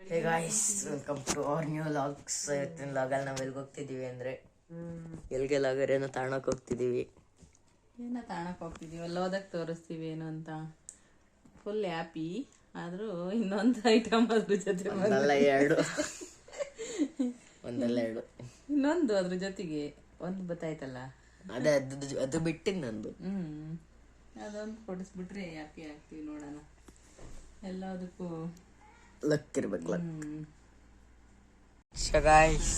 Hey guys, welcome to our new vlogs. ಇವತ್ತಿನ ಲಾಗಲ್ಲಿ ನಾವು ಎಲ್ಲಿಗೆ ಹೋಗ್ತಿದ್ದೀವಿ ಅಂದರೆ ಎಲ್ಲಿಗೆ ಲಾಗರ್ ಏನೋ ತಾಣಕ್ಕೆ ಹೋಗ್ತಿದ್ದೀವಿ. ಏನೋ ತಾಣಕ್ಕೆ ಹೋಗ್ತಿದ್ದೀವಿ, ಅಲ್ಲಿ ಹೋದಾಗ ತೋರಿಸ್ತೀವಿ ಏನು ಅಂತ. Full happy. ಆದರೂ ಇನ್ನೊಂದು ಐಟಮ್ ಅದ್ರ ಜೊತೆ ಒಂದಲ್ಲ ಎರಡು ಇನ್ನೊಂದು ಅದ್ರ ಜೊತೆಗೆ ಒಂದು ಗೊತ್ತಾಯ್ತಲ್ಲ, ಅದೇ ಅದು ಬಿಟ್ಟಿದ್ದು ನಂದು. ಅದೊಂದು ಕೊಡಿಸ್ಬಿಟ್ರೆ ಹ್ಯಾಪಿ ಆಗ್ತೀವಿ. ನೋಡೋಣ, ಎಲ್ಲದಕ್ಕೂ ಲಕ್ ಇರ್ಬೇಕು. ಲಕ್. ಸೊ ಗಾಯ್ಸ್,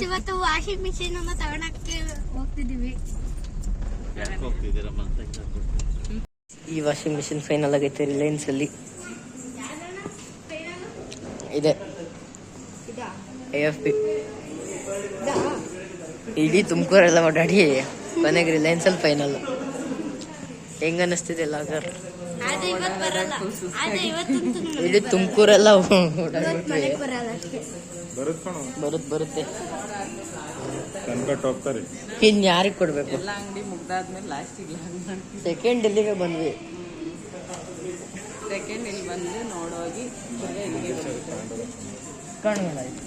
ಇವತ್ತು ವಾಷಿಂಗ್ ಮಿಷಿನ್ ಅನ್ನ ತಗೊಳಕ್ಕೆ ಹೋಗ್ತಿದೀವಿ. ಈ ವಾಷಿಂಗ್ ಮಿಷಿನ್ ಫೈನಲ್ ಆಗೈತೆ ರಿಲಯನ್ಸ್ ಅಲ್ಲಿ. ಇದೆ AFP. ಇಡೀ ತುಮಕೂರೆಲ್ಲ ಓಡಾಡಿ ಕೊನೆಗೆ ರಿಲಯನ್ಸ್ ಅಲ್ಲಿ ಫೈನಲ್. ಹೆಂಗ ಅನ್ನಿಸ್ತಿದೆ ಲಾಗರ್? ಇಡೀ ತುಮಕೂರೆಲ್ಲ ಬರುತ್ತೆ. ಇನ್ ಯಾರಿಗೆ ಕೊಡ್ಬೇಕು? ಎಲ್ಲ ಅಂಗಡಿ ಮುಗ್ದಾದ್ಮೇಲೆ ಲಾಸ್ಟಿಗೆ ಸೆಕೆಂಡ್ ಇಲ್ಲಿಗೆ ಬಂದ್ವಿ. ಸೆಕೆಂಡ್ ಇಲ್ಲಿ ಬಂದು ನೋಡೋಗಿ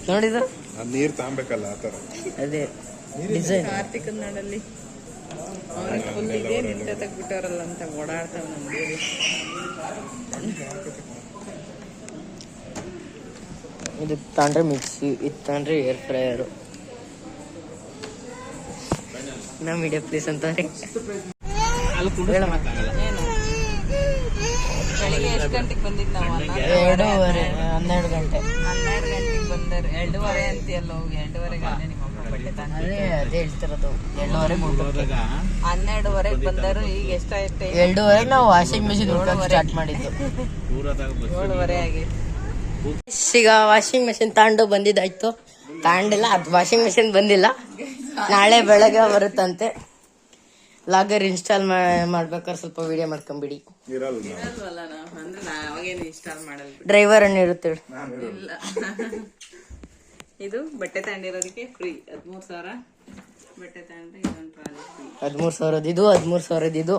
ನೋಡಿದ ನೀರ್ ತಾಂಬೇಕಲ್ಲ ಆ ತರ. ಅದೇ ಡಿಸೈನ್ ಕಾರ್ತಿಕ್ ನಾಡಲ್ಲಿ ಅವ್ರಿಗೆ ಫುಲ್ ಇದೆ ನಿಂತ ತೆಗ್ಬಿಟ್ಟವ್ರಲ್ಲ ಅಂತ ಓಡಾಡ್ತಾವ ನಮ್ಗೆ. ಇದಕ್ಕೆ ತಂಡ್ರೆ ಮಿಕ್ಸಿ, ಇದು ತಂಡ್ರೆ ಏರ್ ಫ್ರೈಯರು. ನಮ್ಮ ಮೀಡಿಯಾ ಪ್ಲೇಸ್ ಅಂತಾರೆ. ಬೆಳಿಗ್ಗೆ ಎಷ್ಟು ಗಂಟೆಗೆ ಬಂದಿದ್ದು ನಾವು? 2:30 12 ಗಂಟೆ. 12 ಗಂಟೆಗೆ ಬಂದರು. 2:30 ಅಂತೀಯಲ್ಲ, ಹೋಗಿ 2:30ಗೆ ಅಲ್ಲೇ ನಿಮ್ಮ ಅಮ್ಮ ಬಟ್ಟೆ ತಂದು. ಅದೇ ಹೇಳ್ತಿರೋದು. 2:30 12:30ಗೆ ಬಂದರು. ಈಗ ಎಷ್ಟಾಯ್ತು? 2:30 ನಾವು ವಾಷಿಂಗ್ ಮಿಷಿನ್ ಸ್ಟಾರ್ಟ್ ಮಾಡಿದ್ದು. 7:30 ಆಗೈತೆ. ಈಗ ವಾಷಿಂಗ್ ಮಿಷಿನ್ ತಗೊಂಡು ಬಂದಿದ್ದಾಯ್ತು. ತಗೊಂಡಿಲ್ಲ, ಅದು ವಾಷಿಂಗ್ ಮಿಷಿನ್ ಬಂದಿಲ್ಲ. ನಾಳೆ ಬೆಳಗ್ಗೆ ಬರುತ್ತಂತೆ. ಲಾಗರ್ ಇನ್ಸ್ಟಾಲ್ ಮಾಡ್ಬೇಕಾದ್ರೆ ಸ್ವಲ್ಪ ವಿಡಿಯೋ ಮಾಡ್ಕೊಂಬಿಡಿ. ಇರಲ್ವಲ್ಲ ನಾವು, ಅಂದ್ರೆ ಅವಾಗೇನು ಇನ್ಸ್ಟಾಲ್ ಮಾಡಲ್ಲ. ಡ್ರೈವರ್ ಅನ್ನ ಇರುತ್ತೆ. ಇಲ್ಲ, ಇದು ಬಟ್ಟೆ ತಗೊಂಡಿರೋದಕ್ಕೆ ಫ್ರೀ 13,000 ಬಟ್ಟೆ ತಗೊಂಡ್ರೆ ಇದೊಂದು ಟ್ರಾಲಿ ಫ್ರೀ. 13,000 ಇದು, 13,000 ಇದು.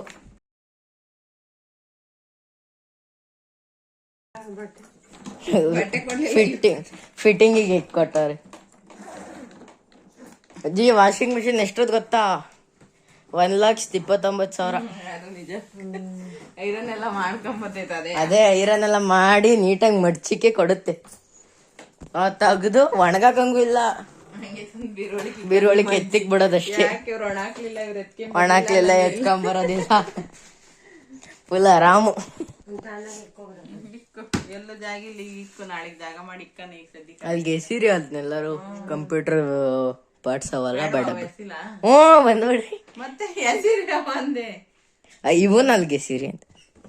ಫಿಟ್ಟಿಂಗಿಗೆ ಕೊಟ್ಟಾರೆ. ಅಜ್ಜಿ, ವಾಷಿಂಗ್ ಮಿಷಿನ್ ಎಷ್ಟೊತ್ತು ಗೊತ್ತಾ? 1,29,000. ಅದು ನಿಜ. ಐರನ್ ಎಲ್ಲ ಮಾಡ್ಕೊಂಬತ್ತೈತೆ. ಅದೇ ಐರನ್ ಎಲ್ಲ ಮಾಡಿ ನೀಟಾಗಿ ಮಡ್ಚಿಕೆ ಕೊಡುತ್ತೆ. ತೆಗ್ದು ಒಣಗಾಕಂಗೂ ಇಲ್ಲ, ಬಿರುವಳಿಗೆ ಎತ್ತಿಕ್ ಬಿಡೋದಷ್ಟೇ. ಒಣಾಕ್ಲಿಲ್ಲ, ಎತ್ಕೊಂಬರೋದಿಲ್ಲ. ಫುಲ್ ಆರಾಮು. ಎಲ್ಲ ಜಾಗ ಇಲ್ಲಿ ಇಕ್ಕು, ನಾಳೆಗೆ ಜಾಗ ಮಾಡಿ ಇಕ್ಕನ. ಈಗ ಸದ್ಯಕ್ಕೆ ಅಲ್ಲಿಗೆ ಸೀರೆ ಅದನ್ನೆಲ್ಲರೂ ಕಂಪ್ಯೂಟರ್ ಪಾರ್ಟ್ಸ್ ಅವಲ್ಲ ಬೇಡ. ಬಂದ್ಬಿಡ್ರಿ. ಮತ್ತೆ ಹೆಸರು ಬಂದೆ ಇವನ್ ಅಲ್ಲಿಗೆ ಸೀರೆ ಅಂತ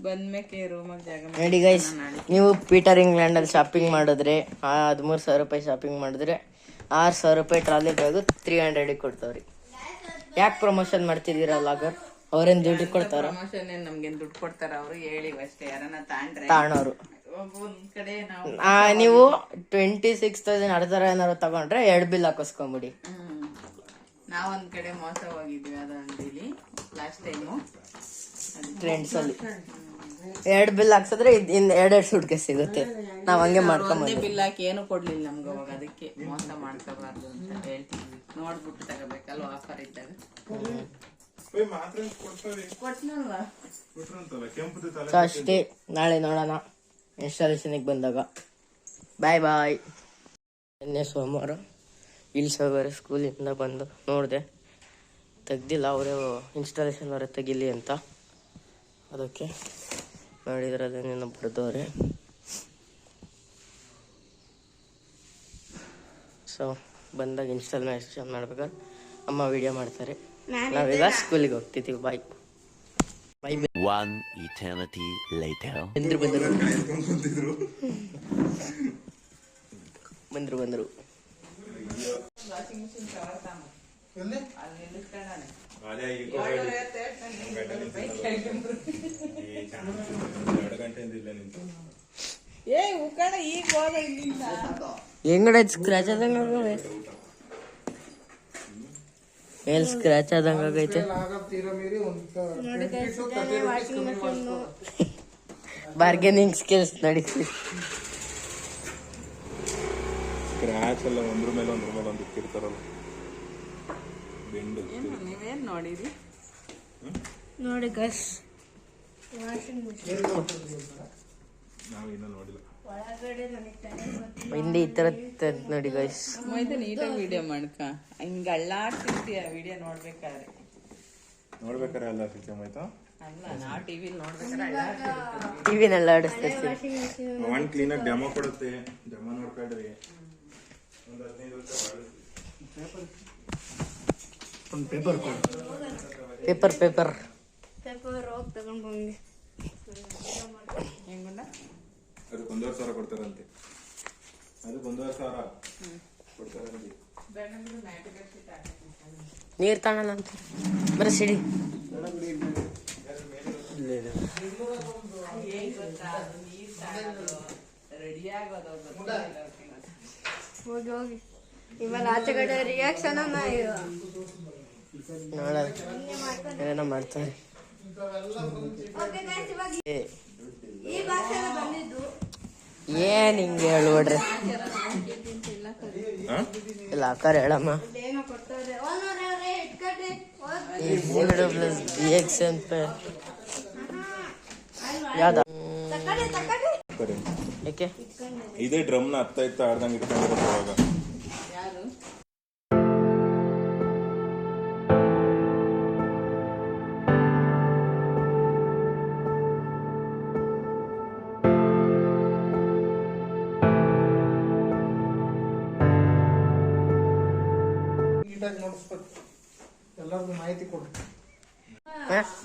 ಬಂದ್ಮೇಕೆ ರೂಮಾಗ ಜಾಗ ನೋಡಿ ಗೈಸ್. ನೀವು ಪೀಟರ್ ಇಂಗ್ಲೆಂಡ್ ಅಲ್ಲಿ ಶಾಪಿಂಗ್ ಮಾಡಿದ್ರೆ 13,000 ರೂಪಾಯಿ ಶಾಪಿಂಗ್ ಮಾಡಿದ್ರೆ 6,000 ರೂಪಾಯಿ ಟ್ರಾಲಿ ಬ್ಯಾಗು 300 ಕೊಡ್ತಾವ್ರಿ. ಯಾಕೆ ಪ್ರಮೋಷನ್ ಮಾಡ್ತಿದ್ದೀರಾ ಲಾಗರ್? ಅವ್ರೇನ್ ದುಡ್ಡು ಕೊಡ್ತಾರ? ಪ್ರಮೋಷನ್ ಏನ್ ನಮ್ಗೇನ್ ದುಡ್ಡು ಕೊಡ್ತಾರ? ಅವರು ಹೇಳಿ ಅಷ್ಟೇ. ಯಾರನ್ನ ತಾಣೋರು ಕಡೆ ನಾವು ನೀವು 26,000 ಅರ್ಧರ ಏನಾರು ತಗೊಂಡ್ರೆ 2 ಬಿಲ್ ಹಾಕಿಸ್ಕೊಂಬಿಡಿ. ನಾವೊಂದ್ ಕಡೆ ಮೋಸ ಹೋಗಿದ್ವಿ ಅದ ಅಂಗಡಿಲಿ ಲಾಸ್ಟ್ ಟೈಮು ಟ್ರೆಂಡ್ಸ್ ಅಲ್ಲಿ. 2 ಬಿಲ್ ಹಾಕ್ಸಿದ್ರೆ 2 ಸೂಟ್ಗೆ ಸಿಗುತ್ತೆ. ನಾವ್ ಹಂಗೆ ಮಾಡ್ಕೊಂಡ್ ಬಿಲ್ ಹಾಕಿ ಏನು ಕೊಡ್ಲಿಲ್ಲ ನಮ್ಗೆ ಅವಾಗ. ಅದಕ್ಕೆ ಮೋಸ ಮಾಡ್ಕೋಬಾರ್ದು ಅಂತ ಹೇಳ್ತೀವಿ. ನೋಡ್ಬಿಟ್ಟು ತಗೋಬೇಕಲ್ವ ಆಫರ್ ಇದ್ದಾಗ. ಸೊ ಅಷ್ಟೇ, ನಾಳೆ ನೋಡೋಣ ಇನ್ಸ್ಟಾಲೇಷನ್ಗೆ ಬಂದಾಗ. ಬಾಯ್ ಬಾಯ್. ನಿನ್ನೆ ಸೋಮವಾರ ಇಲ್ಸೋಗಾರೆ ಸ್ಕೂಲಿಂದ ಬಂದು ನೋಡಿದೆ, ತೆಗ್ದಿಲ್ಲ. ಅವರೇ ಇನ್ಸ್ಟಾಲೇಷನ್ ಅವರೇ ತೆಗಿಲಿ ಅಂತ. ಅದಕ್ಕೆ ನೋಡಿದ್ರೆ ಅದನ್ನೇನೋ ಬರ್ದವ್ರೆ. ಸೊ ಬಂದಾಗ ಇನ್ಸ್ಟಾಲೇಷನ್ ಮಾಡ್ಬೇಕಾದ್ರೆ ಅಮ್ಮ ವಿಡಿಯೋ ಮಾಡ್ತಾರೆ. ನಾವೀಗ ಸ್ಕೂಲಿಗೆ ಹೋಗ್ತಿದ್ದೀವಿ. ಬಾಯ್ ಬಾಯ್. One eternity later. ಬಂದ್ರು. ಹೆಂಗಡೆ ಸ್ಕ್ರಾಚ್ ಆದಂಗ ಎಲ್ಲಿ ಸ್ಕ್ರಾಚ್ ಆದಂಗ ಆಗೈತೆ. Bargaining skills ನಡೀತಿ. ಸ್ಕ್ರಾಚ್ ಎಲ್ಲ ಒಂದ್ರ ಮೇಲೆ ಒಂದು ಇಕ್ಕಿರ್ತಾರಲ್ಲ ಬೆಂಡು. ನೀವೇನ್ ನೋಡಿರಿ? ನೋಡಿ ಗೈಸ್ ವಾಷಿಂಗ್ ಮಿಷಿನ್ ನಾವು ಇನ್ನೂ ನೋಡಿಲ್ಲ. ಒಳಗಡೆ ನನಗೆ ತಲೆ ಗೊತ್ತಿಲ್ಲ. ಹಿಂದೆ ಈ ತರ ನೋಡಿ ಗೈಸ್. ಮೊಯ್ತು ನೀಟಾಗಿ ವಿಡಿಯೋ ಮಾಡ್ಕ, ಹಿಂಗ ಅಳ್ಳಾಡ್ತಿರ್ತೀಯ ವಿಡಿಯೋ ನೋಡ್ಬೇಕಾದ್ರೆ. ನೋಡ್ಬೇಕಾರೆ ಅಲ್ಲ ಸಿಸ್ಟಮ್ ಆಯ್ತಾ. ಅಲ್ಲ ನಾ ಟಿವಿ ನೋಡ್ಬೇಕಾದ್ರೆ ಟಿವಿನೆಲ್ಲ ಆಡಿಸ್ತಿರ್ತೀವಿ. ವಾಷಿಂಗ್ ಮಿಷಿನ್ ಒನ್ ಕ್ಲೀನಾಗಿ ಡೆಮೋ ಕೊಡುತ್ತೆ. ಡೆಮೋ ನೋಡ್ಕೊಂಡ್ರಿ ಒಂದು 15 ವರ್ಷ ಪೇಪರ್ ಪೇಪರ್ ಹೋಗಿ ತಗೊಂಡು ಬಂದೆ. ಹೆಂಗುಂಡ ಅದಕ್ಕೆ 1,500 ಕೊಡ್ತಾರಂತೆ. ಅದಕ್ಕೆ 1,500 ಕೊಡ್ತಾರಂತೆ. ನೀರ್ ತಾಣಲ್ಲ ಅಂತ ಬರ ಸಿಡಿ. ರೆಡಿ ಆಗೋದು ಹೋಗಿ ಹೋಗಿ ಇವಾಗ ಆಚೆ ಕಡೆ ರಿಯಾಕ್ಷನ್ ನೋಡ ಏನೋ ಮಾಡ್ತಾರೆ. ಈ ಭಾಷೆ ಬಂದಿದ್ದು ಏನ್ ಹಿಂಗೆ ಹೇಳ್ಬಿಡ್ರಿ. ಇಲ್ಲ ಅಕ್ಕಾರ ಹೇಳಮ್ಮ. ಏನೋ ಕೊಡ್ತಾರೆ ಓನರೇ ಇಟ್ಕಡೆ ಪ್ಲಸ್ BX ಅಂತ ಯಾವ್ದ ತಕಡೆ ಯಾಕೆ ಇದೇ ಡ್ರಮ್ನ ಹತ್ತ ಆಡ್ದಂಗೆ ಇಟ್ಕೊಂಡಿರೋದು ಅವಾಗ. ಯಾರು? ನೀಟಾಗಿ ನೋಡಿಸ್ಬೇಕು, ಎಲ್ಲರಿಗೂ ಮಾಹಿತಿ ಕೊಡು.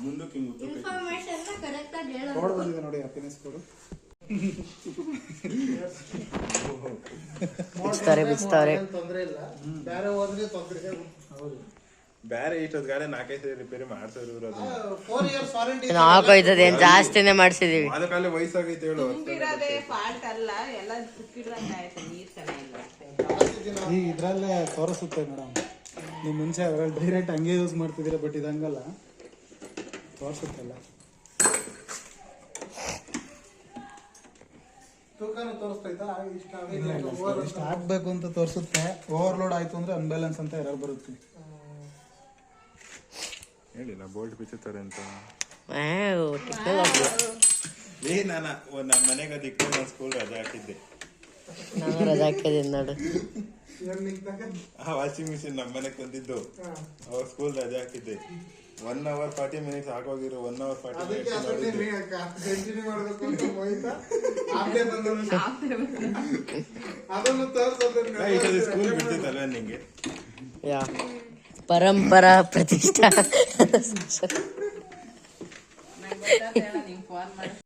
ಮುಂದಕ್ಕೆ ಹಿಂಗೆ ಉತ್ತರ ಇನ್ಫಾರ್ಮೇಶನ್ ಕರೆಕ್ಟ್ ಆಗಿ ಹೇಳೋದು. ಬೋರ್ಡ್ ಬಂದಿದೆ ನೋಡಿ, ಹ್ಯಾಪಿನೆಸ್ ಕೊಡು. ಬಿಚ್ತಾರೆ. ತೊಂದ್ರೆ ಇಲ್ಲ, ಬೇರೆ ಹೋದ್ರೆ ತೊಂದ್ರೆ. ಹೌದು, ಬೇರೆ ಇಷ್ಟೊತ್ತು ಗಾಡಿ 4-5 ಸರಿ ರಿಪೇರಿ ಮಾಡ್ತಿದ್ರು. ಅದು 4 years ವಾರಂಟಿ. ಹಾಕೋಯ್ತದೆ ಏನ್ ಜಾಸ್ತಿನೇ ಮಾಡ್ಸಿದೀವಿ. ಅದಕ್ಕಾಲೆ ವಯಸ್ಸಾಗೈತೆ ಹೇಳು. ತುಂಬಿರೋದೇ ಫಾಲ್ಟ್ ಅಲ್ಲ, ಎಲ್ಲ ತುಕ್ಕಿಡ್ದಂಗೆ ಆಯ್ತು, ನೀರ್ ಚೆನ್ನಾಗಿಲ್ಲ ಅಷ್ಟೇ. ಈಗ ಇದ್ರಲ್ಲೇ ತೋರಿಸುತ್ತೆ ಮೇಡಮ್. ನೀವು ಮುಂಚೆ ಅದ್ರಲ್ಲಿ ಡೈರೆಕ್ಟ್ ಹಂಗೆ ಯೂಸ್ ಮಾಡ್ತಿದ್ದೀರಾ, ಬಟ್ ಇದು ಹಂಗಲ್ಲ, ತೋರಿಸುತ್ತಲ್ಲ. ತೂಕನೂ ತೋರಿಸ್ತೈತಾ? ಇಷ್ಟ ಆಗ್ಬೇಕು ಅಂತ ತೋರಿಸುತ್ತೆ. ಓವರ್ಲೋಡ್ ಆಯ್ತು ಅಂದ್ರೆ ಅನ್ಬ್ಯಾಲೆನ್ಸ್ ಅಂತ ಎರರ್ ಬರುತ್ತೆ. ಹೇಳಿಲ್ಲ ಬೋಲ್ಟ್ ಬಿಚ್ಚುತ್ತಾರೆ ಅಂತ. ಟೆಕ್ನಾಲಜಿ. ನಮ್ಮ ಮನೆಗೆ ಅದಕ್ಕೆ ನಾನು ಸ್ಕೂಲ್ ರಜೆ ಹಾಕಿದ್ದೆ. ನಾನು ರಜಾ ಹಾಕಿದ್ದೀನಿ ನೋಡು. ಆ ವಾಷಿಂಗ್ ಮಿಷಿನ್ ನಮ್ಮ ಮನೆಗೆ ತಂದಿದ್ದು. ಅವಾಗ ಸ್ಕೂಲ್ ರಜೆ ಹಾಕಿದ್ದೆ. 1 hour 40 minutes ಆಗೋಗಿರೋ 1 hour 40 minutes ಸ್ಕೂಲ್ ಬಿಡ್ತಿದ್ದಲ್ವ ನಿಂಗೆ. ಯಾ ಪರಂಪರಾ ಪ್ರತಿಷ್ಠಾ. ನಿಂಗೆ ಫೋನ್ ಮಾಡಿ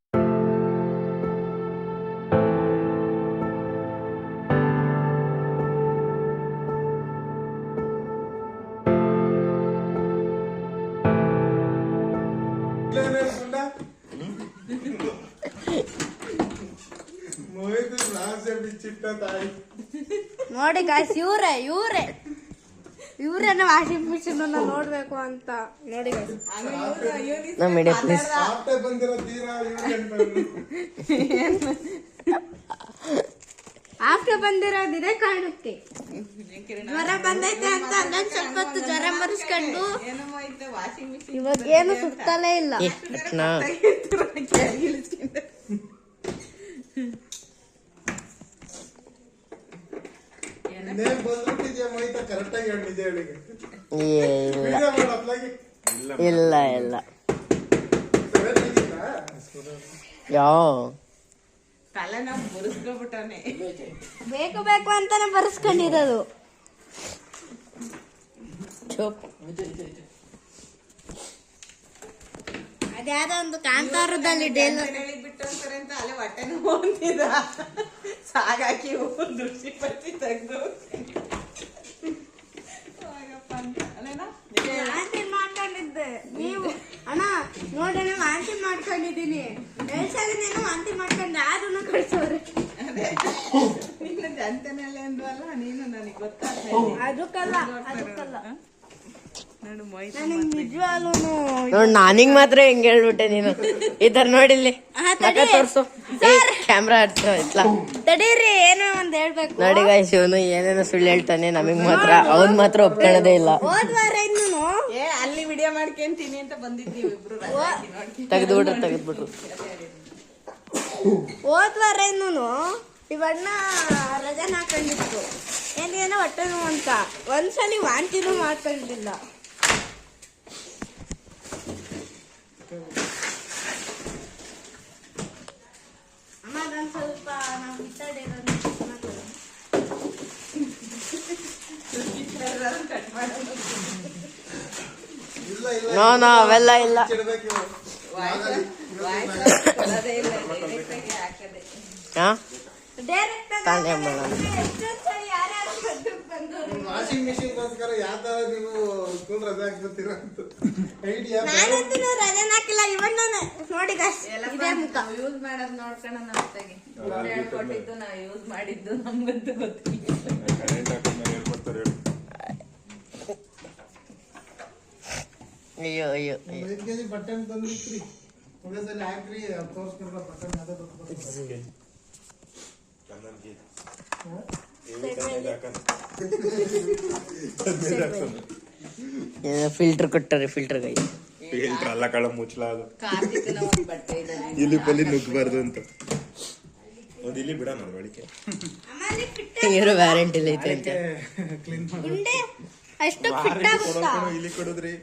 ನೋಡಿ ಗಾಯ್ಸ್, ಇವ್ರೇನ ವಾಷಿಂಗ್ ಮಿಷಿನ್ ನೋಡ್ಬೇಕು ಅಂತ ನೋಡಿ ಗಾಯ್ಸ್. ನಮ್ಮ ಮೀಡಿಯಾ ಪ್ಲೀಸ್. ಆಫ್ಟರ್ ಬಂದಿರೋದಿದೆ ಕಾಣುತ್ತೆ. ಜ್ವರ ಬಂದೈತೆ ಅಂತ ಅದನ್ನ ಸ್ವಲ್ಪ ಹೊತ್ತು ಜ್ವರ ಮರೆಸ್ಕೊಂಡು ಏನಮ್ಮ ಇತ್ತು ವಾಷಿಂಗ್ ಮಿಷಿನ್ ಇವಾಗ ಏನು ಸುತ್ತಲೇ ಇಲ್ಲ. ಇಲ್ಲ ಯಾವ ತಲೆ ನಾವು ಬುರಿಸ್ಕೊಬಿಟ್ಟವನೆ. ಬೇಕು ಅಂತಾನೆ ಬರ್ಸ್ಕೊಂಡಿರೋದು. ಅದ್ಯಾವುದೋ ಒಂದು ಕಾಂತಾರದಲ್ಲಿ ಬಿಟ್ಟು ಅಂತಾರೆ ಅಂತ ಅಲ್ಲೇ ಹೊಟ್ಟೆನೂ ಹೋಗ್ತಿದ್ದ. ಸಾಗಾಕಿ ದೃಷ್ಟಿ ಪಟ್ಟಿ ತೆಗ್ದು ವಾಂತಿ ಮಾಡ್ಕೊಂಡಿದ್ದೆ. ನೀವು ಅಣ್ಣ ನೋಡೋಣ ವಾಂತಿ ಮಾಡ್ಕೊಂಡಿದ್ದೀನಿ. ನಾನು ವಾಂತಿ ಮಾಡ್ಕೊಂಡೆ, ಆದ್ರೂ ಕಳ್ಸೋರೆ. ನಿನ್ನ ಜಂತನಲ್ಲೇ ಅಂದ್ವಲ್ಲ ನೀನು, ನನಗೆ ಗೊತ್ತಾಗ್ತದೆ. ಅದಕ್ಕಲ್ಲ ನೋಡು ಮೊಯ್ತು ನನಗೆ ನಿಜವಾಗ್ಲೂ ನೋಡ್ ನಾನಿಂಗ್ ಮಾತ್ರ ಹೆಂಗ್ ಹೇಳ್ಬಿಟ್ಟೆ ನೀನು ಈ ತರ ನೋಡಿಲ್ಲಿ ಮಕ ತೋರ್ಸು ಕ್ಯಾಮ್ರಾ ಹತ್ರ ಇತ್ಲಾ ತಡೀರಿ ಏನೋ ಒಂದ್ ಹೇಳ್ಬೇಕು. ನೋಡಿ ಗಾಯ್ಸ್ ಇವನು ಏನೇನೋ ಸುಳ್ಳು ಹೇಳ್ತಾನೆ ನಮಗ್ ಮಾತ್ರ ಅವ್ನ್ ಮಾತ್ರ ಒಪ್ಕೊಳ್ಳೋದೇ ಇಲ್ಲ. ಹೋದ್ ವಾರ ಇನ್ನೂ ಏ ಅಲ್ಲಿ ವಿಡಿಯೋ ಮಾಡ್ಕೊಂತೀನಿ ಅಂತ ಬಂದಿದ್ದೀವಿ ಇಬ್ರು ರಜೆ ಹಾಕಿ ನೋಡಿ. ತೆಗೆದ್ಬಿಟ್ರು ಹೋದ್ ವಾರ ಇನ್ನೂ ಇವಣ್ಣ ರಜಾನ ಹಾಕೊಂಡಿತ್ತು ಏನೇನೋ ಹೊಟ್ಟೆ ನೋವು ಅಂತ ಒಂದ್ಸಲಿ ವಾಂತಿನೂ ಮಾಡ್ಕೊಂಡಿಲ್ಲ. ಅಮ್ಮ ಅದೊಂದ್ ಸ್ವಲ್ಪ ನಾವು ಇತ್ತಡೇರೋದು ನೋ ಅವೆಲ್ಲ ಇಲ್ಲ. ಕೊಡೋದೇ ಇಲ್ಲ direct ಆಗಿ ಹಾಕದೆ. ಹಾ ಡೈರೆಕ್ಟ್ ತಾನೇ ಮಾಡೋಣ. ಎಷ್ಟೊಂದ್ಸಲಿ ಯಾರ್ಯಾರು ಬಂದವ್ರು ವಾಷಿಂಗ್ ಮಿಷಿನ್ಗೋಸ್ಕರ ಯಾವ ತರ ನೀವು ಸ್ಕೂಲ್ ರಜೆ ಹಾಕ್ಬಿಡ್ತೀರಾ ಅಂತ ಐಡಿಯಾ. ನಾನಂತೂ ರಜಾನ ಹಾಕಿಲ್ಲ ಇವಣ್ಣ ನೋಡಿ ಗಾಯ್ಸ್ ಇದೇ ಮುಖ. ನಾವು ಯೂಸ್ ಮಾಡೋದ್ ನೋಡ್ಕೊಂಡು ನಮ್ತಾಗೆ ಹೇಳ್ಕೊಟ್ಟಿದ್ದು ನಾವು ಯೂಸ್ ಮಾಡಿದ್ದು ನಮ್ಗಂತೂ ಗೊತ್ತಿಲ್ಲ. ಕರೆಂಟ್ ಹಾಕೊಂಡ್ಮೇಲೆ ಹೇಳ್ಕೊಡ್ತಾರೆ ಹೇಳು. ಅಯ್ಯೋ ಅಯ್ಯೋ 5 kg ಬಟ್ಟೆ ತಂದಿಟ್ರಿ ಒಂದೇಸಲಿ ಹಾಕ್ರಿ ತೋರ್ಸ್ಕೊಂಡ್ರ ಬಟ್ಟೆ ಅದೇ ಬರ್ತಾರೆ. ಕನ್ನಡಕ್ಕೆ ಫಿಲ್ಟರ್ ಕೊಟ್ಟಾರೆ ಫಿಲ್ಟರ್ ಗೈ ಫಿಲ್ಟರ್ ಅಲ್ಲ ಕಳ ಮುಚ್ಚಲ ಅದು ಕಾರ್ತಿಕ್ನ ಒಂದ್ ಬಟ್ಟೆ ಇದ್ದಾನೆ. ಇಲ್ಲಿ ಪಲ್ಲಿ ನುಗ್ಗಬಾರ್ದು ಅಂತ ಒಂದು ಇಲ್ಲಿ ಬಿಡ ನೋಡಿ ಒಳಿಕೆ ಆಮೇಲೆ ಫಿಟ್ ಇರೋ ವ್ಯಾರಂಟಿ ಇಲ್ಲ ಐತೆ ಅಂತ ಕ್ಲೀನ್ ಮಾಡಿ ಗುಂಡೆ ಅಷ್ಟು ಫಿಟ್ ಆಗುತ್ತಾ ಇಲ್ಲಿ ಕೊಡುದ್ರಿ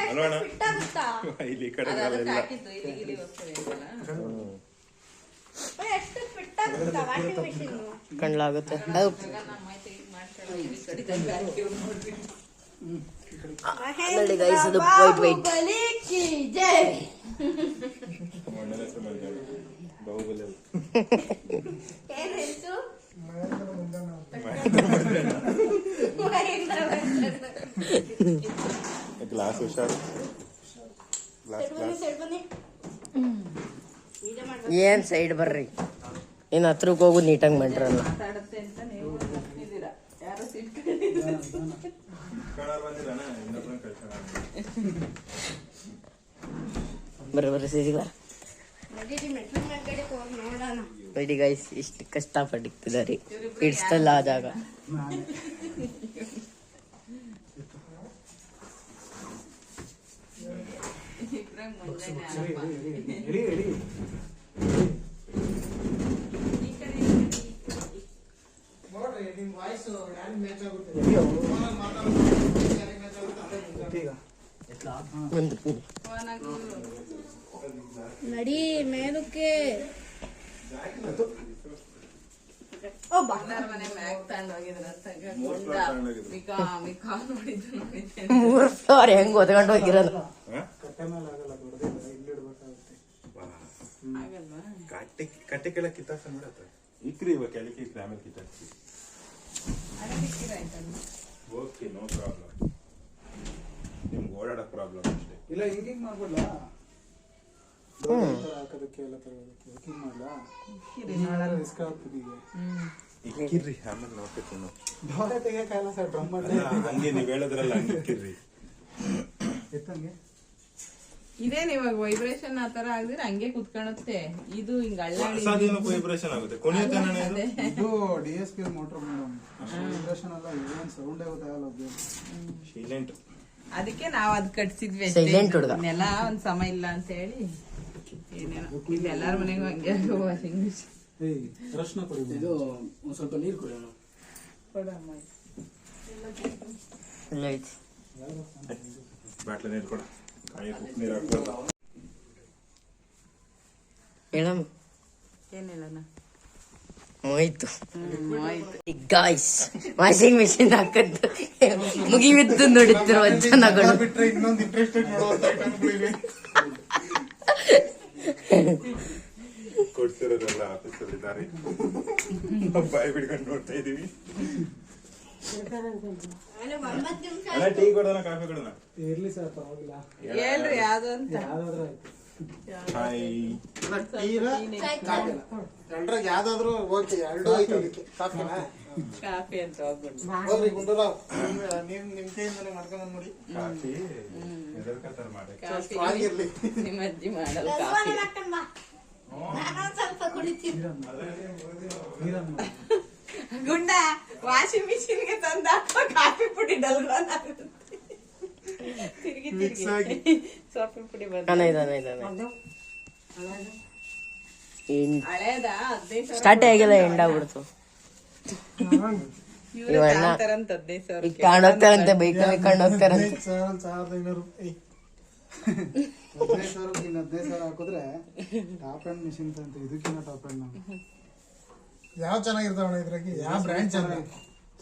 ಅಲ್ವಣ ಫಿಟ್ ಆಗುತ್ತಾ ಇಲ್ಲಿ ಕಡೆ ಅದಕ್ಕೆ ಹಾಕಿದ್ದು ಇಲ್ಲಿ ಗಿಲಿ ಹೋಗ್ತದೆ ಅಂತಲ್ಲ. ಎಷ್ಟು ಫಿಟ್ ಆಗುತ್ತಾ ವಾಷಿಂಗ್ ಮಿಷಿನ್. ಕಂಡ್ಲಾಗುತ್ತೆ ಅದು ನಮ್ಮ ಮೈತೆ ಇದು ಮಾಡ್ಕೊಳ್ಳೋ ಈ ಕಡೆ ತಂದು ಹಾಕಿವ್ರು ನೋಡ್ರಿ. ನೋಡಿ guys, ಅದು wait. ಬಾಹುಬಲಿ ಕಿ ಜೈ. ಮಣ್ಣನ ಹೆಸರು ಮಾಡಿದ್ದಾರೆ ಬಾಹುಬಲಿ ಅಲ್ಲ. ಏನ್ ಹೆಸರು? ಗ್ಲಾಸ್ ಹುಷಾರು ಗ್ಲಾಸ್ ಗ್ಲಾಸ್ ಸೈಡ್ ಬನ್ನಿ. ಇದೆ ಮಾಡ್ಬೇಕು. ಏನ್ ಸೈಡ್ ಬರ್ರಿ ಇನ್ ಹತ್ರಕ್ಕೆ ಹೋಗುದು ನೀಟಾಗಿ ಮಾಡ್ರಲ್ಲ. ಮಾತಾಡುತ್ತೆ ಅಂತ ನೀವು ನಗ್ತಿದ್ದೀರಾ. ಯಾರೋ ಸಿಟ್ಕೊಂಡಿದ್ದೀರಾ. ಕಣಾರ್ ಬಂದಿರಣ ಇನ್ನೊಬ್ಬನ ಕಳ್ಸೋಣ ಬರ್ರಿ ಸಿಸಿಗಳ ನಡೀರಿ ಮೆಟ್ಲ ಮೇಲ್ಗಡೆ ಹೋಗಿ ನೋಡೋಣ. ನೋಡಿ ಗೈಸ್ ಇಷ್ಟು ಕಷ್ಟಪಟ್ಟಿದ್ದಾರೆ ಇಡ್ಸ್ತಲ್ಲ ಆ ಜಾಗ. ಇಬ್ರಾಗ ಮುಂಜಾನೆ ಆರಪ್ಪ. ಎಡಿ ಎಡಿ ಈ ಕಡೆ ನೋಡ್ರಿ ನಿಮ್ ವಾಯ್ಸ್ ಯಾರು ಮ್ಯಾಚ್ ಆಗುತ್ತೆ ಫೋನಲ್ಲಿ ಮಾತಾಡೋದು ಯಾರಿಗೆ ಮ್ಯಾಚ್ ಆಗುತ್ತೆ ಅದೇ ಮುಂದೆ. ಈಗ ಮುಂದಕ್ಕೆ ಫೋನಾಗೂ ನಡಿ ಮೇಲಕ್ಕೆ. ಓ ಬಾ. ಎಲ್ಲಾರ ಮನೆ ಮ್ಯಾಗ್ ತಗೊಂಡ್ ಹೋಗಿದ್ರ ತಗೊಂಡ ಮಿಕಾ ಮಿಕಾ ನೋಡಿದ್ದು. 3 ಫ್ಲೋರ್ ಹೆಂಗ್ ಒದ್ಕೊಂಡು ಹೋಗಿರೋದು. ಕಟ್ಟೆ ಮೇಲೆ ಆಗಲ್ಲ ದೊಡ್ಡದಿಲ್ಲ ಇಲ್ಲಿ ಇಡ್ಬೇಕಾಗುತ್ತೆ. ಆಗಲ್ವಾ? ಕಟ್ಟೆ ಕೆಳಗೆ ಕಿತ್ತಾಸ ನೋಡತ್ತ ಇಕ್ರಿ ಇವಾಗ ಕೆಳಗೆ ಇಕ್ರಿ ಆಮೇಲೆ ಕಿತ್ತಾಕ್ತಿ ಓಕೆ ನೋ ಪ್ರಾಬ್ಲಮ್. ನಿಮ್ಗೆ ಓಡಾಡಕ್ ಪ್ರಾಬ್ಲಮ್ ಅಷ್ಟೇ. ಇಲ್ಲ ಹಿಂಗಿಂಗ್ ಮಾಡ್ಬೋದಲ್ಲ ಹಾಕೋದಕ್ಕೆ ಎಲ್ಲ ತರೋದಕ್ಕೆ ಹಿಂಗಿಂಗ್ ಮಾಡಲ್ಲ ರಿಸ್ಕ್ ಆಗ್ತದೆ. ಈಗ ಇಕ್ಕಿರ್ರಿ ಆಮೇಲೆ ನೋಡ್ಬೇಕು ನಾವು. ಡೋರೆ ತೆಗಿಯಕ್ಕಾಗಲ್ಲ ಸರ್ ಡ್ರಮ್ ಮಾಡಿ ಹಂಗೆ ನೀವ್ ಹೇಳಿದ್ರಲ್ಲ ಹಂಗೆ ಇಕ್ಕಿರ್ರಿ. ಎತ್ತಂಗೆ ಇದೇನ್ ಇವಾಗ ವೈಬ್ರೇಷನ್ ಆತರ ಆಗಿದ್ರೆ ಹಂಗೆ ಕುತ್ಕೊಳುತ್ತೆ. ಇದು ಹಿಂಗ ಅಳ್ಳಾಡಿ ಹೊಸದೇನೋ ವೈಬ್ರೇಷನ್ ಆಗುತ್ತೆ ಕೊನೆಯ ಅದೇ. ಇದು DSP ಮೋಟರ್ ಮೇಡಮ್ ವೈಬ್ರೇಷನ್ ಅಲ್ಲ ಏನ್ ಸೌಂಡೇ ಗೊತ್ತಾಗಲ್ಲ ಅದು. ಸೈಲೆಂಟ್. ಅದಕ್ಕೆ ನಾವ್ ಅದ್ ಕಟ್ಸಿದ್ವಿ Silent ಹುಡ್ಗ. ನೆಲ ಒಂದ್ ಸಮ ಇಲ್ಲ ಅಂತ ಹೇಳಿ ಏನೇನೋ ಇಲ್ಲಿ ಎಲ್ಲಾರ ಮನೆಗೂ ಹಂಗೆ ವಾಷಿಂಗ್ ಮಿಷಿನ್ ಏಯ್ ರಶ್ನ ಕೊಡಿ ಇದು ಒಂದ್ ಸ್ವಲ್ಪ ನೀರು ಕೊಡಿ ಕೊಡಮ್ಮ. ಇಲ್ಲ ಐತಿ ಬಾಟ್ಲ ನೀರು ಕೊಡ ನೀರು ಹಾಕ್ಬಾರ್ದು. ಹೇಳಮ್ಮ ಏನಿಲ್ಲಣ್ಣ ಹೋಯ್ತು ಆಯ್ತು. ಗಾಯ್ಸ್ ವಾಷಿಂಗ್ ಮಿಷಿನ್ ಹಾಕದ್ದು ಮುಗಿವಿತ್ತು ನೋಡುತ್ತಿರುವ ಜನಗಳು. ಬಿಟ್ರೆ ಇನ್ನೊಂದು ಇಂಟ್ರೆಸ್ಟೆಡ್ ನೋಡುವಂತ ಐಟಮ್ಗಳಿವೆ. ಕೊಡ್ತಿರೋರೆಲ್ಲ ಆಫೀಸಲ್ಲಿ ಇದ್ದಾರೆ. ಬಾಯಿ ಬಿಡ್ಕೊಂಡು ನೋಡ್ತಾ ಇದೀವಿ. ಅಲ್ಲ 9 ನಿಮಿಷ ಅಲ್ಲ ಟೀ ಕೊಡೋಣ ಕಾಫಿ ಕೊಡೋಣ. ಇರ್ಲಿ ಸರ್ ಪರವಾಗಿಲ್ಲ ಹೇಳ್ರಿ ಯಾವ್ದು ಅಂತ. ಯಾವ್ದಾದ್ರು ಆಯ್ತು. ಹಾಯ್ ಎಲ್ರಾಗ ಯಾವ್ದಾದ್ರು ಓಕೆ ಎರಡು ಐತೆ ಅದಕ್ಕೆ ಕಾಫಿನಾ ಕಾಫಿ ಅಂತ ಹೋಗ್ಬಿಟ್ಟು ಹೋಗ್ರಿ ಗುಂಡೂರಾವ್, ನಿಮ್ ಕೈಯಿಂದಲೇ ಮಾಡ್ಕೊಂಡ್ ನೋಡಿ. ಕಾಫಿ ಎದರ್ಕತ್ತಾರ ಮಾಡಿ ಕಾಫಿ ಆಗಿರ್ಲಿ. ನಿಮ್ಮ ಅಜ್ಜಿ ಮಾಡಲ್ಲ ಕಾಫಿ. ನಾನೊಂದ್ ಸ್ವಲ್ಪ ಕುಡಿತೀನಿ. ನೀರನ್ನು ಗುಂಡ ವಾಷಿಂಗ್ ಮಿಷಿನ್ಗೆ ತಂದ ಕಾಫಿ ಪುಡಿ ಡಲ್ವಾ ತಿರುಗಿ ತಿರುಗಿ ಕಾಫಿ ಪುಡಿ ಬಂದ ಹಳೇದ 15,000 ಸ್ಟಾರ್ಟ್ ಆಗಿಲ್ಲ ಎಂಡಾಗ್ಬಿಡ್ತು. ಇವ್ರು ತಾಂತಾರಂತ 15,000 ಈಗ ಕಾಣೋಗ್ತಾರಂತೆ, ಬೈಕಲ್ಲಿ ಕಾಣೋಗ್ತಾರಂತೆ. 1,500 ರೂಪಾಯಿ. 15,000 ಇನ್ನು 15,000 ಹಾಕಿದ್ರೆ ಟಾಪ್ ಅಂಡ್ ಮಿಷಿನ್ ಅಂತ ಇದಕ್ಕಿನ್ನ ಟಾಪ್ ಅಂಡ್ ನಾವು. ಯಾವ ಚೆನ್ನಾಗಿರ್ತಾವಣ ಇದ್ರಾಗಿ? ಯಾವ ಬ್ರ್ಯಾಂಡ್ ಚೆನ್ನಾಗಿ?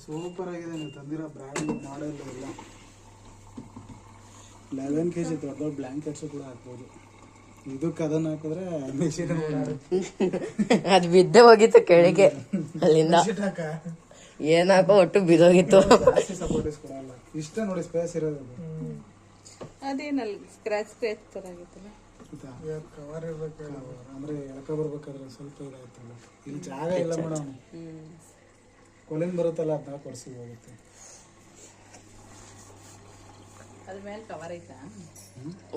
ಸೂಪರ್ ಆಗಿದೆ ನೀವು ತಂದಿರೋ ಬ್ರ್ಯಾಂಡ್ ಮಾಡೆಲ್ ಎಲ್ಲ. 11 kg ದೊಡ್ಡ ದೊಡ್ಡ ಬ್ಲ್ಯಾಂಕೆಟ್ಸು ಕೂಡ ಹಾಕ್ಬೋದು. ಇದಕ್ಕೆ ಅದನ್ನ ಹಾಕಿದ್ರೆ ಮಿಷಿನ್ ಅದು ಬಿದ್ದೆ ಹೋಗಿತ್ತು ಕೆಳಗೆ, ಅಲ್ಲಿಂದ ಹಾಕ ಏನಾಕೋ ಒಟ್ಟು ಬಿದ್ದೋಗಿತ್ತು. ಜಾಸ್ತಿ ಸಪೋರ್ಟಿಸ್ ಕೊಡಲ್ಲ. ಇಷ್ಟ ನೋಡಿ ಸ್ಪೇಸ್ ಇರೋದು. ಅದೇನಲ್ಲ ಸ್ಕ್ರಾಚ್ ಸ್ಕ್ರಾಚ್ ತರ ಆಗಿತ್ತಲ್ಲ. ಆಯ್ತಾ? ಕವರ್ ಇರ್ಬೇಕು. ಅಂದ್ರೆ ಎಳ್ಕೊ ಬರ್ಬೇಕಾದ್ರೆ ಸ್ವಲ್ಪ ಇದಾಯ್ತಲ್ಲ. ಇಲ್ಲಿ ಜಾಗ ಇಲ್ಲ ಮೇಡಮ್. ಕೊಲಿನ್ ಬರುತ್ತಲ್ಲ ಅದನ್ನ ಕೊಡ್ಸಿ ಹೋಗುತ್ತೆ. ಅದ್ರ ಮೇಲೆ ಕವರ್ ಐತಾ?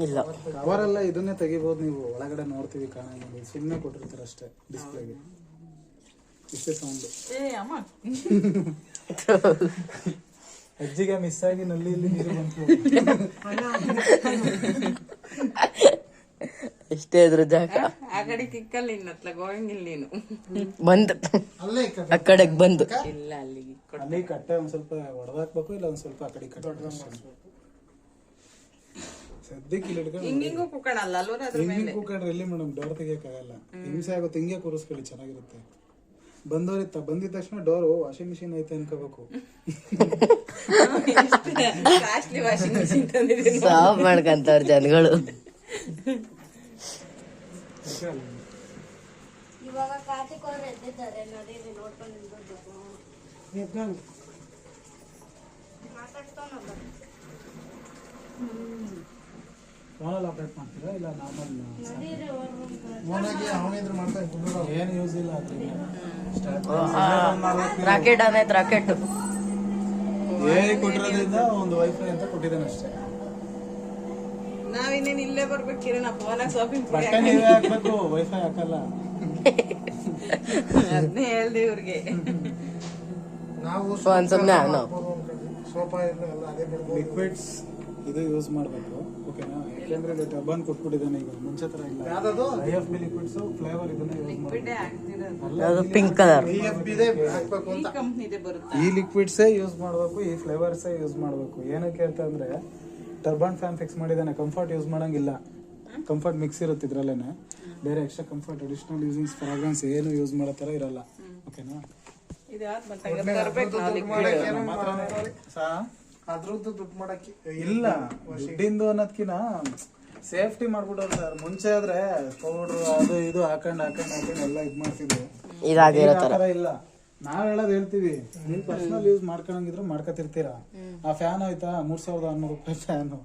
ಇಲ್ಲ, ಕವರ್ ಎಲ್ಲ ಇದನ್ನೇ ತೆಗಿಬಹುದು ನೀವು. ಒಳಗಡೆ ನೋಡ್ತೀವಿ ಕಾಣಂಗಿಲ್ಲ, ಸುಮ್ಮನೆ ಕೊಟ್ಟಿರ್ತಾರೆ ಅಷ್ಟೇ ಡಿಸ್ಪ್ಲೇಗೆ. ಇಷ್ಟೇ ಸೌಂಡ್. ಏ ಅಮ್ಮ ಅಜ್ಜಿಗೆ ಮಿಸ್ ಆಗಿ ನಲ್ಲಿ ಇಲ್ಲಿ ನೀರು ಬಂತು. ಇಷ್ಟೇ ಇದ್ರ ಜಾಗ. ಆ ಕಡೆ ಕಿಕ್ಕಲ್ಲ ಇನ್ನತ್ಲ ಗೋವಂಗಿಲ್ಲ ನೀನು. ಬಂದು ಅಲ್ಲೇ ಆ ಕಡೆಗೆ ಬಂದು ಇಲ್ಲ ಅಲ್ಲಿಗೆ ಅಲ್ಲಿ ಕಟ್ಟೆ ಒಂದ್ ಸ್ವಲ್ಪ ಹೊಡೆದಾಕ್ಬೇಕು, ಇಲ್ಲ ಒಂದ್ ಸ್ವಲ್ಪ ಆ ಕಡೆ ಕಟ್ಟೆ. ಸದ್ಯಕ್ಕೆ ಇಲ್ಲಿ ಹಿಡ್ಕೊಂಡು ಹಿಂಗಿಂಗೂ ಕುಕ್ಕಣಲ್ಲ ಅಲ್ವರ ಅದ್ರ ಮೇಲೆ ಹಿಂಗೆ ಕೂಕೊಂಡ್ರೆ ಎಲ್ಲಿ ಮೇಡಮ್ ಡೋರ್ ತೆಗಿಯಕ್ಕಾಗಲ್ಲ. ಹಿಂಸೆ ಆಗುತ್ತೆ. ಹಿಂಗೆ ಕೂರಿಸ್ಕೊಳ್ಳಿ, ಚೆನ್ನಾಗಿರುತ್ತೆ. ಬಂದವ್ರಿತ್ತ ಬಂದಿದ ತಕ್ಷಣ ಡೋರು ವಾಷಿಂಗ್ ಮಿಷಿನ್ ಐತೆ ಅನ್ಕೋಬೇಕು. ಕಾಸ್ಟ್ಲಿ ವಾಷಿಂಗ್ ಮಿಷಿನ್ ತಂದಿದ್ದೀನಿ. ಸಾಫ್ ಮಾಡ್ಕಂತವ್ರ ಜನಗಳು. ಇವಾಗ ಕಾರ್ತಿಕ್ ಅವ್ರು ಎದ್ದಿದ್ದಾರೆ ನಡೀರಿ ನೋಡ್ಕೊಂಡು ನಿಂತ್ಕೊಂಡು ಮಾತಾಡ್ತಾನಲ್ಲ. ಫೋನಲ್ಲಿ ಆಪ್ರೇಟ್ ಮಾಡ್ತೀರಾ ಇಲ್ಲ ನಾರ್ಮಲ್? ನಡೀರಿ ಅವ್ರು ಓನಾಗಿ ಅವನಿದ್ರು ಮಾಡ್ತಾ ಗುಂಡೂರಾವ್. ಏನು ಯೂಸ್ ಇಲ್ಲ ಅದ್ರಿಂದ. Rocket ಅನ್ನೈತ್ rocket. ಕೊಟ್ಟಿರೋದ್ರಿಂದ ಒಂದು ವೈಫೈ ಅಂತ ಕೊಟ್ಟಿದ್ದಾನೆ ಅಷ್ಟೇ. ನಾವಿನ್ನೇನ್ ಇಲ್ಲೇ ಬರ್ಬೇಕಿರ ನಾ ಫೋನಾಗ ಶಾಪಿಂಗ್ ಬಟ್ಟೆ ನೀವೇ ಹಾಕ್ಬೇಕು, ವೈಫೈ ಹಾಕಲ್ಲ. ಅದನ್ನೇ ಹೇಳ್ದೆ ಇವ್ರಿಗೆ. ನಾವು ಫೋನ್ ಸುಮ್ನೆ ಸೋಫಾ ಎಲ್ಲ ಅದೇ ಬಿಡ್ಬೋದು. ಲಿಕ್ವಿಡ್ಸ್ ಇದು ಯೂಸ್ ಮಾಡಬೇಕು, ಓಕೆನಾ? ಯಾಕೆಂದ್ರೆ ಇದು ಟರ್ಬನ್ ಕೊಟ್ಬಿಟ್ಟಿದ್ದಾನೆ ಈಗ, ಮುಂಚೆ ತರ ಇಲ್ಲ. ಯಾವ್ದದು? IFB ಲಿಕ್ವಿಡ್ಸ್ ಫ್ಲೇವರ್ ಇದನ್ನ ಯೂಸ್ ಬಿಟ್ಟೆ ಮಾಡಬೇಕು. ಆಗ್ತಿರೋದು ಅದು ಪಿಂಕ್ ಕಲರ್. TFB-ದೇ ಹಾಕ್ಬೇಕು ಈ ಅಂತ. ಕಂಪ್ನಿದೆ ಬರುತ್ತಾ? ಈ ಲಿಕ್ವಿಡ್ಸೇ ಯೂಸ್ ಮಾಡಬೇಕು, ಈ ಫ್ಲೇವರ್ಸೇ ಯೂಸ್ ಮಾಡಬೇಕು. ಏನಕ್ಕೆ ಅಂತಂದ್ರೆ ಟರ್ಬನ್ ಫ್ಯಾನ್ ಫಿಕ್ಸ್ ಮಾಡಿದ್ದಾನೆ, ಕಂಫರ್ಟ್ ಯೂಸ್ ಮಾಡಂಗಿಲ್ಲ. ಕಂಫರ್ಟ್ ಮಿಕ್ಸ್ ಇರುತ್ತೆ ಇದ್ರಲ್ಲೇನೆ, ಬೇರೆ ಎಕ್ಸ್ಟ್ರಾ ಕಂಫರ್ಟ್ ಅಡಿಷನಲ್ ಯೂಸಿಂಗ್ಸ್ ಫ್ರಾಗ್ರೆನ್ಸ್ ಏನು ಯೂಸ್ ಮಾಡೋ ಥರ ಇರಲ್ಲ, ಓಕೆನಾ? ಇದು ಯಾವ್ದು ಮತ್ತೆ ತರ್ಬೇಕು ನಾವು liquid. ಅದ್ರದ್ದು ದುಡ್ಡು ಮಾಡಕ್ಕೆ ಇಲ್ಲ, ದುಡ್ಡಿಂದು ಅನ್ನೋದ್ಕಿನ ಸೇಫ್ಟಿ ಮಾಡ್ಬಿಟ್ಟವ್ರು ಸರ್. ಮುಂಚೆ ಆದ್ರೆ ಪೌಡ್ರು ಅದು ಇದು ಹಾಕೊಂಡು ಎಲ್ಲ ಇದ್ ಮಾಡ್ತಿದ್ರು. ಇದಾಗಿರೋ ತರ. ಆ ಥರ ಇಲ್ಲ. ನಾವ್ ಹೇಳೋದ್ ಹೇಳ್ತೀವಿ, ನೀವ್ ಪರ್ಸನಲ್ ಯೂಸ್ ಮಾಡ್ಕೊಳಂಗಿದ್ರು ಮಾಡ್ಕೊತಿರ್ತೀರಾ. ಆ ಫ್ಯಾನ್ ಆಯ್ತಾ 3,600 ರೂಪಾಯಿ ಫ್ಯಾನು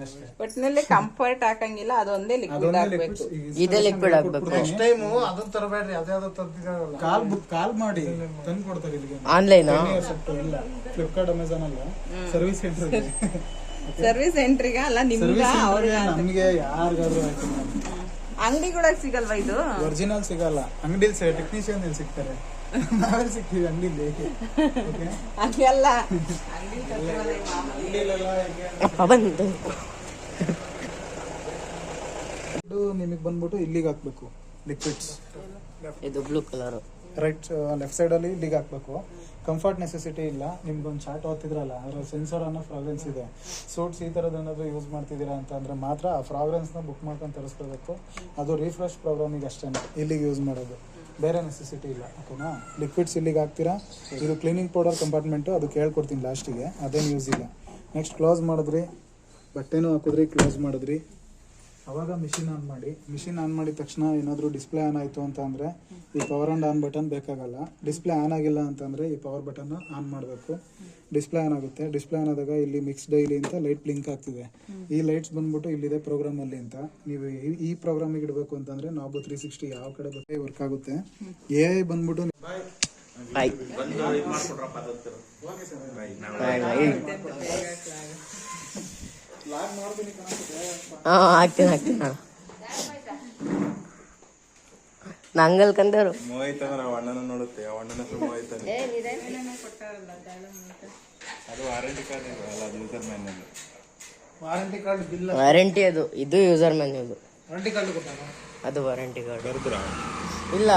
ಅಷ್ಟೇ. ಒಟ್ಟಿನಲ್ಲಿ ಕಂಫರ್ಟ್ ಹಾಕಂಗಿಲ್ಲ, ಅದೊಂದೇ ಲಿಕ್ವಿಡ್ ಹಾಕ್ಬೇಕು. ಇದೇ ಲಿಕ್ವಿಡ್ ಹಾಕ್ಬೇಕು. ನೆಕ್ಸ್ಟ್ ಟೈಮು ಅದನ್ನ ತರಬೇಡ್ರಿ, ಅದ್ಯಾವ್ದು ತಂದಿದ್ದಾರಲ್ಲ. ಕಾಲ್ ಮಾಡಿ ತಂದು ಕೊಡ್ತಾರೆ ಇಲ್ಲಿಗೆ. ಆನ್ಲೈನ್ ಇಲ್ಲ, ಫ್ಲಿಪ್ಕಾರ್ಟ್ ಅಮೆಝಾನ್ ಅಲ್ಲ, ಸರ್ವಿಸ್ ಸೆಂಟರ್. ಸರ್ವಿಸ್ ಸೆಂಟ್ರಿಗ ಅಲ್ಲ ನಿಮ್ಗ ಅವ್ರಿಗ ನಮ್ಗೆ ಯಾರಿಗಾದ್ರೂ ಆಯ್ತು. ಅಂಗಡಿಗಳಾಗ ಸಿಗಲ್ವಾ ಇದು? ಒರಿಜಿನಲ್ ಸಿಗಲ್ಲ, ಅಂಗಡಿಲಿ ಟೆಕ್ನಿಷಿಯನ್ ಇಲ್ಲಿ ಸಿಗ್ತಾರೆ. ನಾವೇ ಸಿಗ್ತೀವಿ ಅಂಗಡಿಲಿ. ಹಂಗೆಲ್ಲ ಬಂದು ನಿಮಗೆ ಬಂದ್ಬಿಟ್ಟು ಇಲ್ಲಿಗೆ ಹಾಕ್ಬೇಕು ಲಿಕ್ವಿಡ್ಸ್. ಇದು ಬ್ಲೂ ಕಲರ್. ರೈಟ್ ಲೆಫ್ಟ್ ಸೈಡಲ್ಲಿ ಇಲ್ಲಿಗೆ ಹಾಕ್ಬೇಕು. ಕಂಫರ್ಟ್ ನೆಸೆಸಿಟಿ ಇಲ್ಲ. ನಿಮ್ಗೊಂದು ಚಾರ್ಟ್ ಓದ್ತಿದ್ರಲ್ಲ, ಅದರ ಸೆನ್ಸರ್ ಅನ್ನೋ ಫ್ರಾಗ್ರೆನ್ಸ್ ಇದೆ. ಸೂಟ್ಸ್ ಈ ಥರದ್ದು ಏನಾದರೂ ಯೂಸ್ ಮಾಡ್ತಿದ್ದೀರಾ ಅಂತಂದರೆ ಮಾತ್ರ ಆ ಫ್ರಾಗ್ರೆನ್ಸ್ನ ಬುಕ್ ಮಾಡ್ಕೊಂಡು ತರಿಸ್ಕೋಬೇಕು. ಅದು ರೀಫ್ರೆಶ್ ಪ್ರೋಗ್ರಾಮಿಗೆ ಅಷ್ಟೇ ಇಲ್ಲಿಗೆ ಯೂಸ್ ಮಾಡೋದು, ಬೇರೆ ನೆಸೆಸಿಟಿ ಇಲ್ಲ, ಓಕೆನಾ? ಲಿಕ್ವಿಡ್ಸ್ ಇಲ್ಲಿಗೆ ಹಾಕ್ತೀರಾ. ಇದು ಕ್ಲೀನಿಂಗ್ ಪೌಡರ್ ಕಂಪಾರ್ಟ್ಮೆಂಟು, ಅದು ಕೇಳ್ಕೊಡ್ತೀನಿ ಲಾಸ್ಟಿಗೆ, ಅದೇನು ಯೂಸ್ ಇಲ್ಲ. ನೆಕ್ಸ್ಟ್ ಕ್ಲೋಸ್ ಮಾಡಿದ್ರಿ, ಬಟ್ಟೆನೂ ಹಾಕಿದ್ರಿ, ಕ್ಲೋಸ್ ಮಾಡಿದ್ರಿ. ಅವಾಗ ಮಿಷಿನ್ ಆನ್ ಮಾಡಿ. ಮಿಷಿನ್ ಆನ್ ಮಾಡಿದ ತಕ್ಷಣ ಏನಾದರೂ ಡಿಸ್ಪ್ಲೇ ಆನ್ ಆಯಿತು ಅಂತ ಅಂದರೆ ಈ ಪವರ್ ಆ್ಯಂಡ್ ಆನ್ ಬಟನ್ ಬೇಕಾಗಲ್ಲ. ಡಿಸ್ಪ್ಲೇ ಆನ್ ಆಗಿಲ್ಲ ಅಂತಂದರೆ ಈ ಪವರ್ ಬಟನ್ನ ಆನ್ ಮಾಡಬೇಕು. ಡಿಸ್ಪ್ಲೇ ಆನ್ ಆಗುತ್ತೆ. ಡಿಸ್ಪ್ಲೇ ಆನ್ ಆದಾಗ ಇಲ್ಲಿ ಮಿಕ್ಸ್ ಡೈಲಿ ಅಂತ ಲೈಟ್ ಬ್ಲಿಂಕ್ ಆಗ್ತಿದೆ. ಈ ಲೈಟ್ಸ್ ಬಂದ್ಬಿಟ್ಟು ಇಲ್ಲಿದೆ ಪ್ರೋಗ್ರಾಮಲ್ಲಿ ಅಂತ. ನೀವು ಈ ಪ್ರೋಗ್ರಾಮಿಗೆ ಇಡಬೇಕು ಅಂತಂದರೆ ನಾವು 360 ಯಾವ ಕಡೆ ವರ್ಕ್ ಆಗುತ್ತೆ. AI ಬಂದ್ಬಿಟ್ಟು ಬಾಯ್ ಬಾಯ್ ಬಾಯ್. ಹಾಂ ಹಾಕ್ತೀನಿ ಅಣ್ಣ. ನಂಗಲ್ ಕಂದರು ಮೋಹಿತ್ ಅಂದ್ರೆ ಅವ ಅಣ್ಣನ ನೋಡುತ್ತೆ, ಅವ ಅಣ್ಣನ ಹೆಸರು ಮೋಹಿತ್ ಅಂತ. ಅದು ವಾರಂಟಿ ಕಾರ್ಡ್ ಅಲ್ಲ, ಅದು user manual. Warranty card bill warranty ಅದು, ಇದು ಯೂಸರ್ ಮ್ಯಾನ್ಯಲ್. ವಾರಂಟಿ ಕಾರ್ಡ್ ಕೊಟ್ಟಾನ ಅದು ವಾರಂಟಿ ಕಾರ್ಡ್ ಬರ್ದ್ರ ಇಲ್ಲ,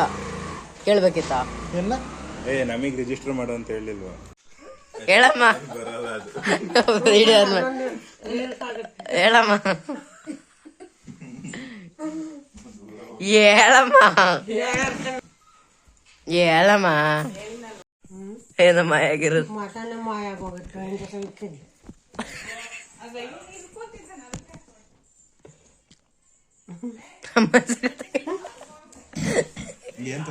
ಕೇಳ್ಬೇಕಿತ್ತಾ? ಎಲ್ಲ ನಮಗ್ ರಿಜಿಸ್ಟರ್ ಮಾಡು ಅಂತ ಹೇಳಿಲ್ವಾ? ಹೇಳಮ್ಮ ಬರಲ್ಲ ಅದು. ವಿಡಿಯೋ ಆದ್ಮೇಲೆ ಹೇಳಮ್ಮ ಹೇಳಮ್ಮ ಹೇಳಮ್ಮ ಏನಮ್ಮ ಆಗಿರೋದು? ಎಂತ